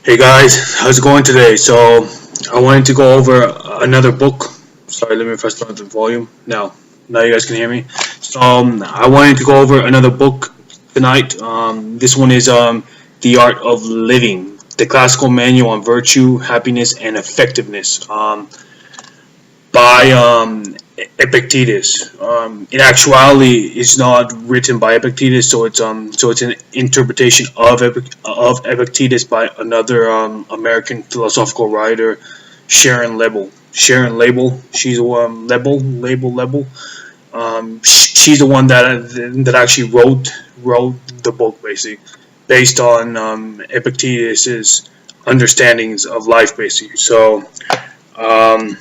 Hey guys, how's it going today? So, I wanted to go over another book. Sorry, let me press down the volume. Now you guys can hear me. So, I wanted to go over another book tonight. This one is The Art of Living, the classical manual on virtue, happiness, and effectiveness. By Epictetus. In actuality, it's not written by Epictetus, so it's an interpretation of Epictetus by another American philosophical writer, Sharon Lebel. Sharon Label, she's Lebel. She's the one that actually wrote the book basically, based on Epictetus's understandings of life basically. So. Um,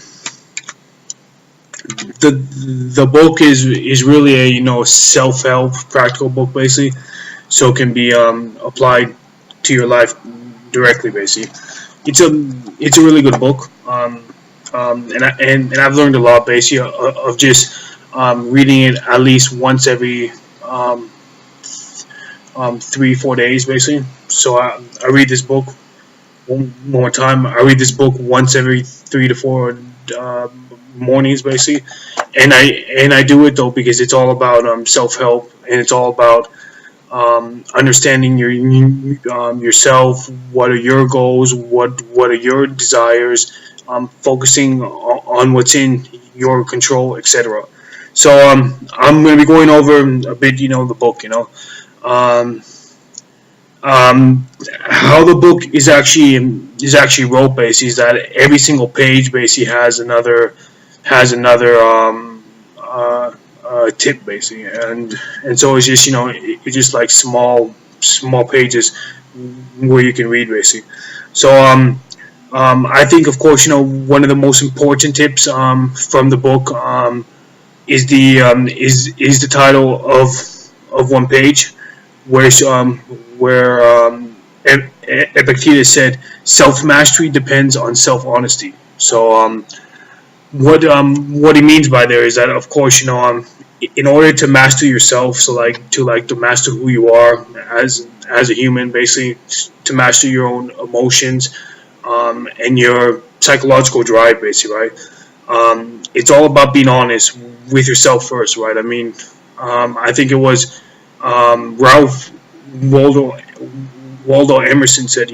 the book is really a self help practical book basically, so it can be applied to your life directly basically. It's a really good book, and I've learned a lot basically of just reading it at least once every 3-4 days basically. So I read this book one more time. I read this book once every 3 to 4 mornings basically, and I do it though because it's all about self help, and it's all about understanding yourself. What are your goals? What are your desires? Focusing on what's in your control, etc. So I'm going to be going over a bit, the book, um, how the book is actually wrote basically is that every single page basically has another tip basically, and so it's just it's just like small pages where you can read basically. So I think of course one of the most important tips from the book is the title of one page where Epictetus said self mastery depends on self honesty. So what he means by there is that of course in order to master yourself, so to master who you are as a human basically, to master your own emotions and your psychological drive basically, right? It's all about being honest with yourself first, right? I mean, I think it was Ralph Waldo Waldo Emerson said,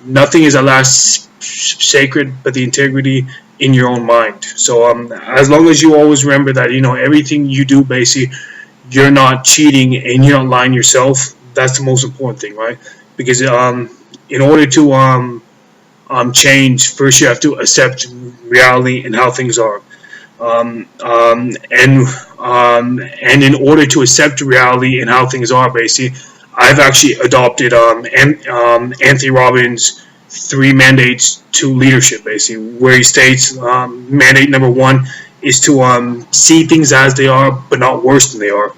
nothing is at last sacred but the integrity in your own mind. So as long as you always remember that, everything you do, basically, you're not cheating and you're not lying yourself. That's the most important thing, right? Because in order to change, first you have to accept reality and how things are. Um, um, and and in order to accept reality and how things are, basically, I've actually adopted Anthony Robbins' three mandates to leadership, basically, where he states mandate number one is to see things as they are, but not worse than they are.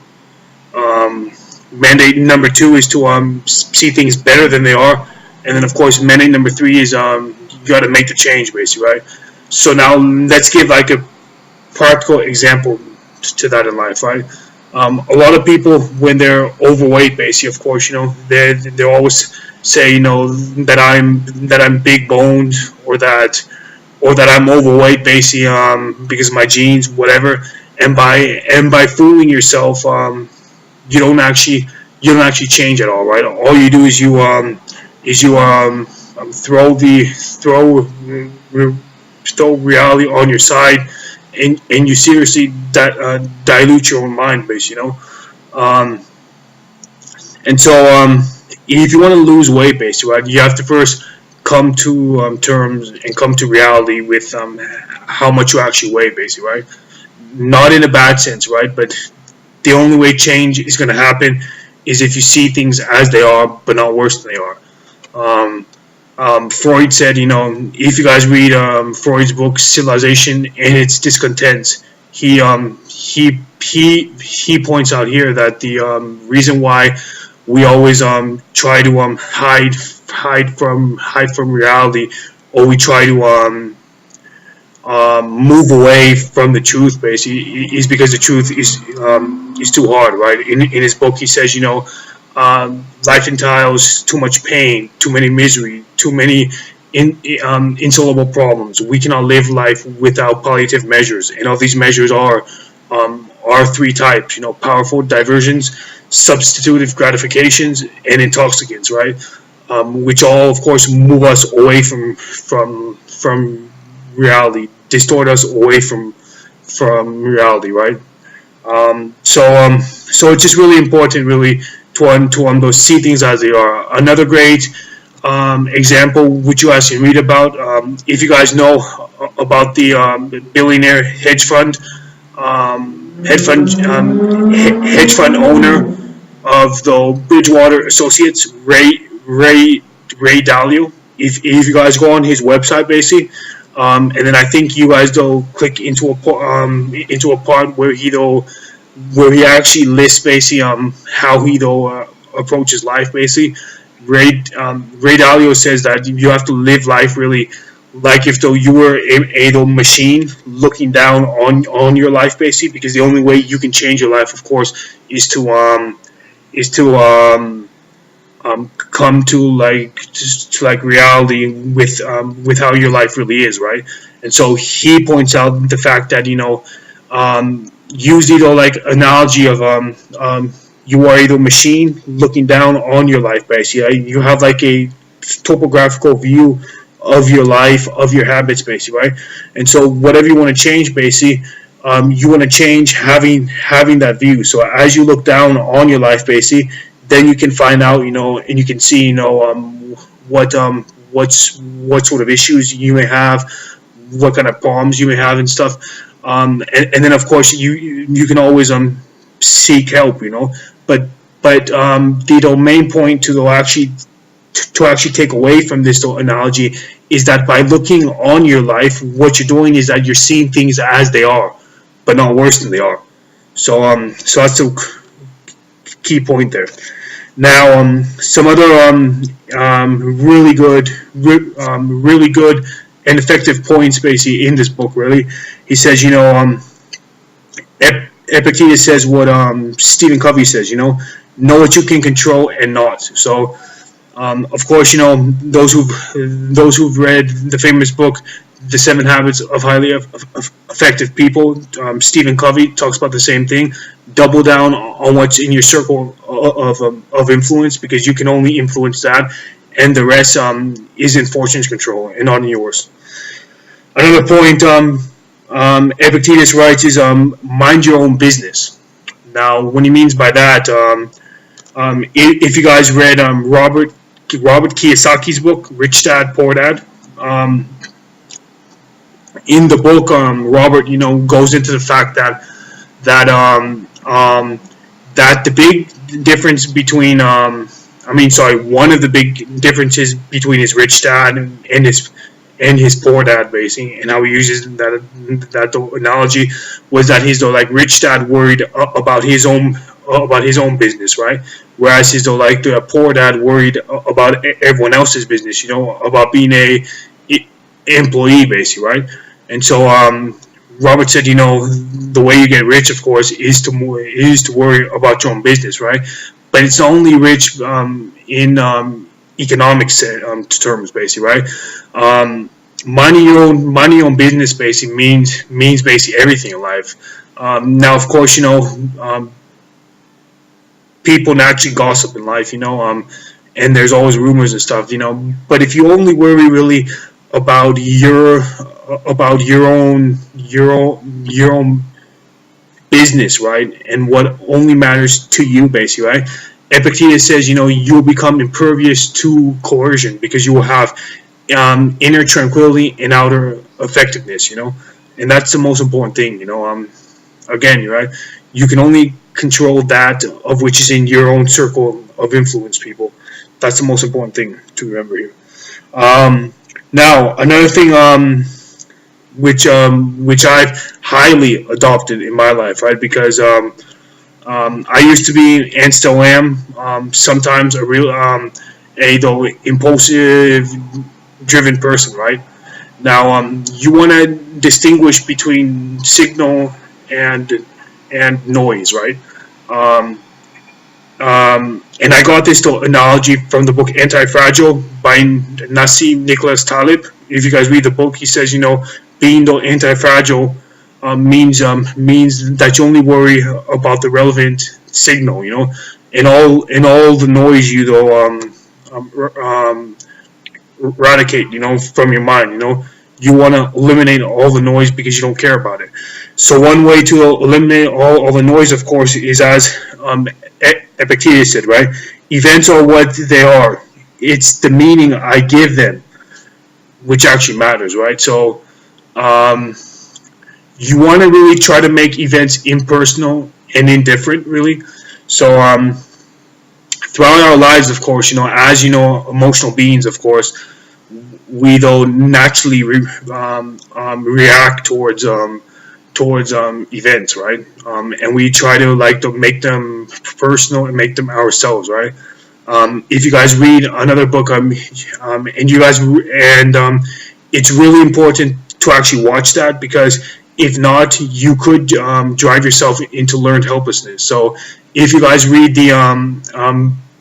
Um, Mandate number two is to see things better than they are, and then of course mandate number three is you got to make the change, basically, right? So now let's give like a practical example to that in life, right? A lot of people, when they're overweight, basically, of course, they always say, that I'm big boned, or that I'm overweight, basically, because of my genes, whatever. And by fooling yourself, you don't actually change at all, right? All you do is you throw reality on your side, and you seriously dilute your own mind base, um, and so if you want to lose weight, basically, right, you have to first come to terms and come to reality with how much you actually weigh, basically, right? Not in a bad sense, right? But the only way change is going to happen is if you see things as they are, but not worse than they are. Um, Freud said, if you guys read Freud's book Civilization and its Discontents, he points out here that the reason why we always try to hide from reality, or we try to move away from the truth, basically, is because the truth is too hard, right? In his book, he says, life entails too much pain, too many misery, too many insoluble problems. We cannot live life without palliative measures, and all these measures are three types. Powerful diversions, substitutive gratifications, and intoxicants, right? Which all, of course, move us away from reality, distort us away from reality, right? So it's just really important, really, to see things as they are. Another great example, which you guys can read about, if you guys know about the billionaire hedge fund owner of the Bridgewater Associates, Ray Dalio. If you guys go on his website, basically, and then I think you guys though click into a part where he actually lists basically how he though approaches life basically. Ray Dalio says that you have to live life really like if though you were a machine looking down on your life basically, because the only way you can change your life, of course, is to come to like reality with how your life really is, right? And so he points out the fact that use the like analogy of you are a machine looking down on your life basically. Right? You have like a topographical view of your life, of your habits basically, right? And so whatever you want to change basically, you want to change having that view. So as you look down on your life basically, then you can find out, and you can see, what sort of issues you may have, what kind of problems you may have and stuff. And then of course you can always seek help, But the main point to actually take away from this analogy is that by looking on your life, what you're doing is that you're seeing things as they are, but not worse than they are. So that's the key point there. Now, some other really good and effective points basically in this book. Really, he says, Epictetus says what Stephen Covey says. Know what you can control and not. So, of course, those who've read the famous book, The 7 Habits of Highly Effective People. Stephen Covey talks about the same thing. Double down on what's in your circle of influence, because you can only influence that, and the rest is in fortune's control and not in yours. Another point Epictetus writes is mind your own business. Now, what he means by that, if you guys read Robert Kiyosaki's book, Rich Dad, Poor Dad, in the book, Robert, goes into the fact that the big difference between, one of the big differences between his rich dad and his poor dad, basically, and how he uses that analogy, was that his rich dad worried about his own business, right? Whereas his the poor dad worried about everyone else's business, about being a employee, basically, right? And so Robert said, the way you get rich, of course, is to worry about your own business, right? But it's only rich in economics terms, basically, right? Minding your own business, basically means basically everything in life. Now, of course, people naturally gossip in life, and there's always rumors and stuff, But if you only worry really about your own business, right, and what only matters to you, basically, right? Epictetus says, you'll become impervious to coercion, because you will have inner tranquility and outer effectiveness, and that's the most important thing, again, right? You can only control that of which is in your own circle of influence, people. That's the most important thing to remember here. Now, another thing which I've highly adopted in my life, right? Because I used to be, and still am, sometimes a real though impulsive, driven person, right? Now, you want to distinguish between signal and noise, right? And I got this analogy from the book Anti-Fragile by Nassim Nicholas Taleb. If you guys read the book, he says, being the anti-fragile means that you only worry about the relevant signal, and all the noise eradicate, from your mind, you want to eliminate all the noise because you don't care about it. So one way to eliminate all the noise, of course, is as Epictetus said, right? Events are what they are. It's the meaning I give them, which actually matters, right? So you want to really try to make events impersonal and indifferent, really. So throughout our lives, of course, as emotional beings, of course, we though naturally react towards events, right? And we try to make them personal and make them ourselves, right? If you guys read another book, and it's really important to actually watch that, because if not, you could drive yourself into learned helplessness. So if you guys read the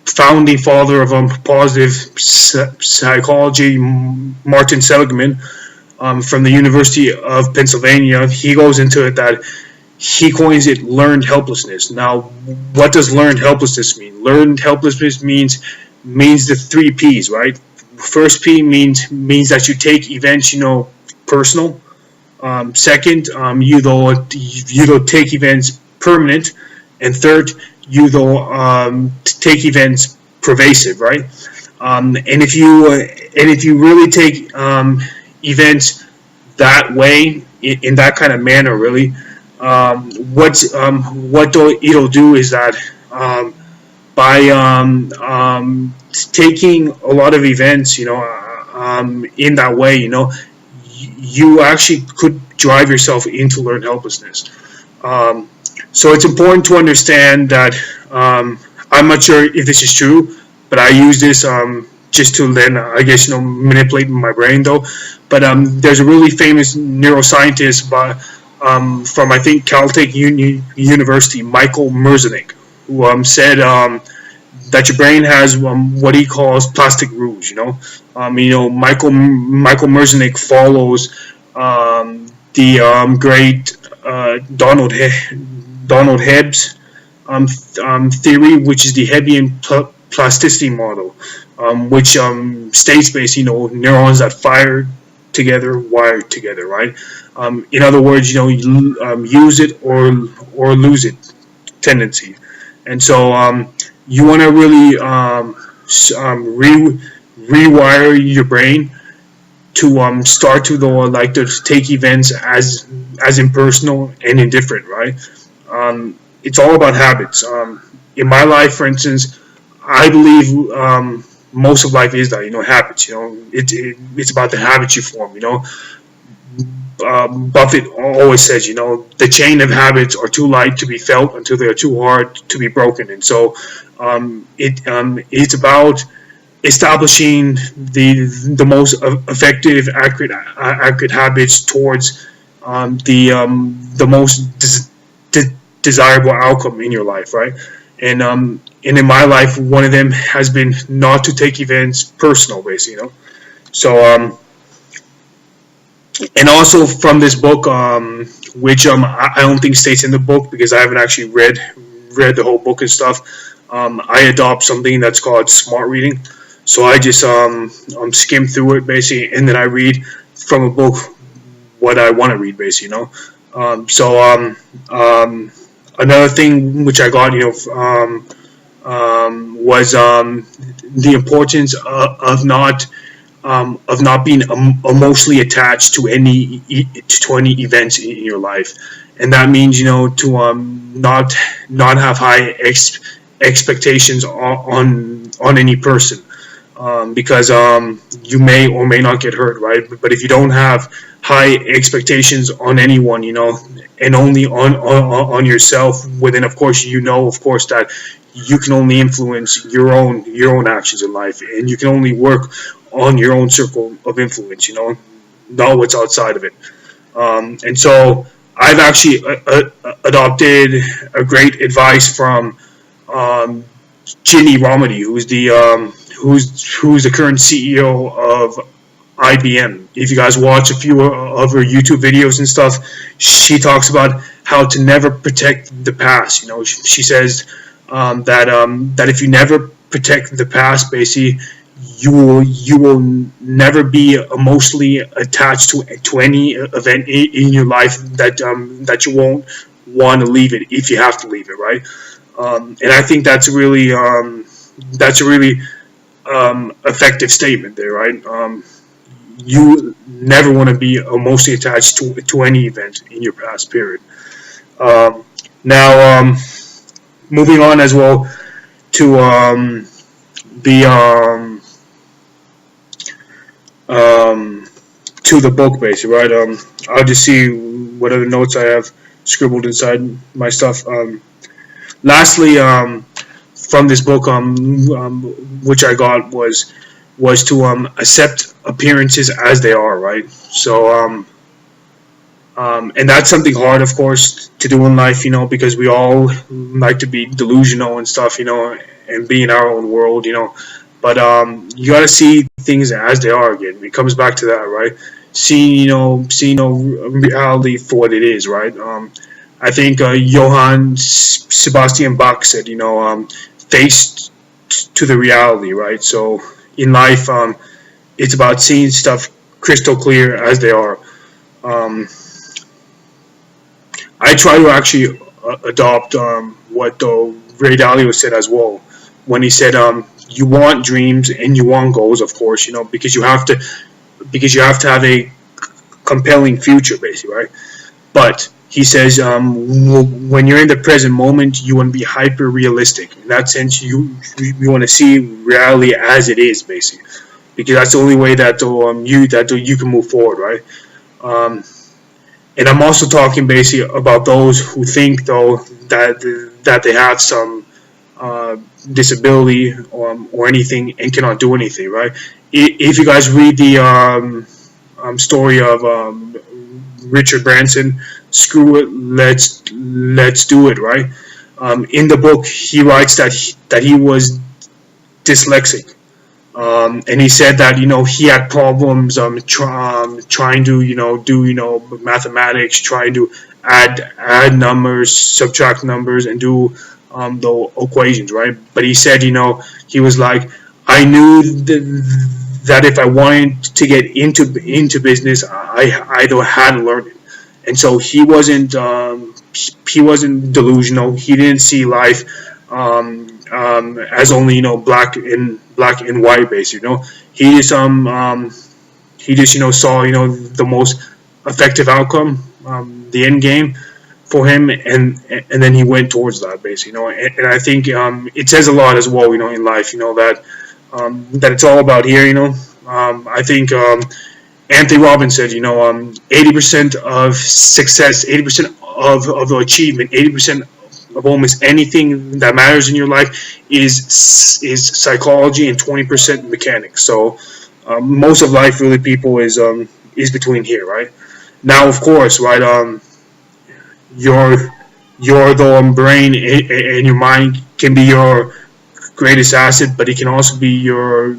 founding father of positive psychology, Martin Seligman, from the University of Pennsylvania, he goes into it that he coins it learned helplessness. Now, what does learned helplessness mean? Learned helplessness means the 3 P's, right? First P means that you take events, personal. Second, you don't take events permanent, and third, you don't take events pervasive, right? And if you really take events that way, in that kind of manner, really, what it'll do is that by taking a lot of events, in that way, you actually could drive yourself into learned helplessness. So it's important to understand that I'm not sure if this is true, but I use this just to then, I guess, manipulate my brain, though. But there's a really famous neuroscientist from, I think, Caltech University, Michael Merzenich, who said that your brain has what he calls plastic rouge. Michael Merzenich follows the great Donald Hebb's theory, which is the Hebbian plasticity model, which states basically, neurons that fire together, wire together, right? In other words, use it or lose it tendency. And so you want to really rewire your brain to start to take events as impersonal and indifferent, right? It's all about habits. In my life, for instance, I believe most of life is that, habits. It's about the habits you form. Buffett always says, the chain of habits are too light to be felt until they are too hard to be broken. And so it's about establishing the most effective, accurate habits towards the most desirable outcome in your life, right? And in my life, one of them has been not to take events personal, basically, So and also from this book, which I don't think states in the book because I haven't actually read the whole book and stuff. I adopt something that's called smart reading. So I just skim through it basically, and then I read from a book what I want to read, basically, another thing which I got, was the importance of not being emotionally attached to any events in your life, and that means to not have high expectations on any person. Because you may or may not get hurt, right? But if you don't have high expectations on anyone, and only on yourself, well, then of course that you can only influence your own actions in life, and you can only work on your own circle of influence, not what's outside of it. And so I've actually adopted a great advice from Ginny Rometty, who's the current CEO of IBM. If you guys watch a few of her YouTube videos and stuff, she talks about how to never protect the past. She says that if you never protect the past, basically, you will never be emotionally attached to any event in your life that you won't want to leave it if you have to leave it, right? And I think that's a really effective statement there, right? You never want to be emotionally attached to any event in your past, period. Now, moving on as well to the to the book, basically, right? I'll just see what other notes I have scribbled inside my stuff. Lastly, from this book, which I got was to accept appearances as they are, right? So, and that's something hard, of course, to do in life, because we all like to be delusional and stuff, and be in our own world, But you got to see things as they are again. It comes back to that, right? Seeing reality for what it is, right? I think Johann Sebastian Bach said, face to the reality, right? So in life, it's about seeing stuff crystal clear as they are. I try to actually adopt what Ray Dalio said as well, when he said, you want dreams and you want goals, of course, because you have to have a compelling future, basically, right? But he says, when you're in the present moment, you want to be hyper realistic. In that sense, you want to see reality as it is, basically, because that's the only way that you can move forward, right? And I'm also talking basically about those who think, though, that they have some disability or anything and cannot do anything, right? If you guys read the story of Richard Branson, Screw It, Let's Do It, right? In the book, he writes that he was dyslexic. And he said that he had problems trying to do mathematics, trying to add numbers, subtract numbers, and do the equations, right? But he said he was like, I knew that if I wanted to get into business, I had to learn it, and so he wasn't delusional. He didn't see life as only black and white basically. He just saw the most effective outcome, the end game for him, and then he went towards that basically. And I think it says a lot as well, in life, that it's all about here. I think Anthony Robbins said, 80% of success, 80% of the achievement, 80% of almost anything that matters in your life is psychology, and 20% mechanics. So most of life, really, people, is between here, right? Now, of course, right, your brain and your mind can be your greatest asset, but it can also be your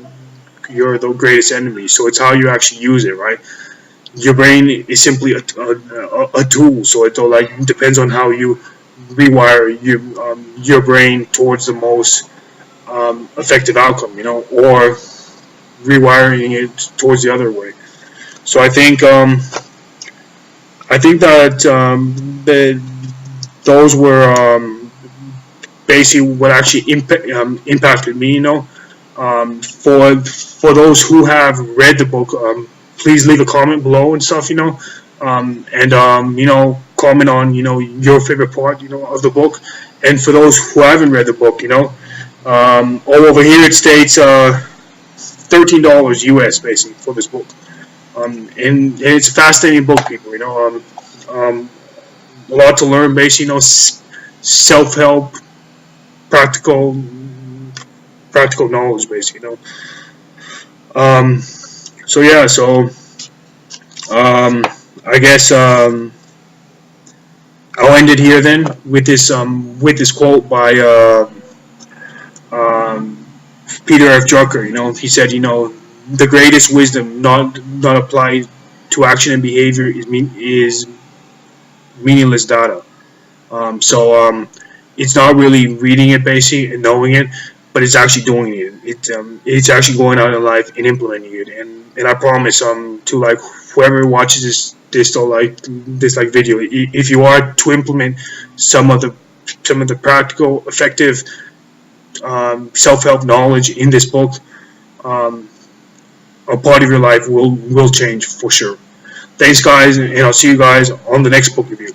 the greatest enemy. So it's how you actually use it, right? Your brain is simply a tool, so it depends on how you rewire your brain towards the most effective outcome, or rewiring it towards the other way. So I think that those were basically what actually impacted me. For those who have read the book, please leave a comment below and stuff. Comment on your favorite part of the book. And for those who haven't read the book, all over here it states $13 US basically for this book. And it's a fascinating book, people. A lot to learn, basically. Self-help, practical knowledge, basically. So yeah, so I guess I'll end it here then with this quote by Peter F. Drucker. He said, the greatest wisdom not applied to action and behavior is meaningless data. It's not really reading it basically and knowing it, but it's actually doing it. It's actually going out in life and implementing it. And I promise to like whoever watches this video, if you are to implement some of the practical, effective self-help knowledge in this book, a part of your life will change for sure. Thanks, guys, and I'll see you guys on the next book review.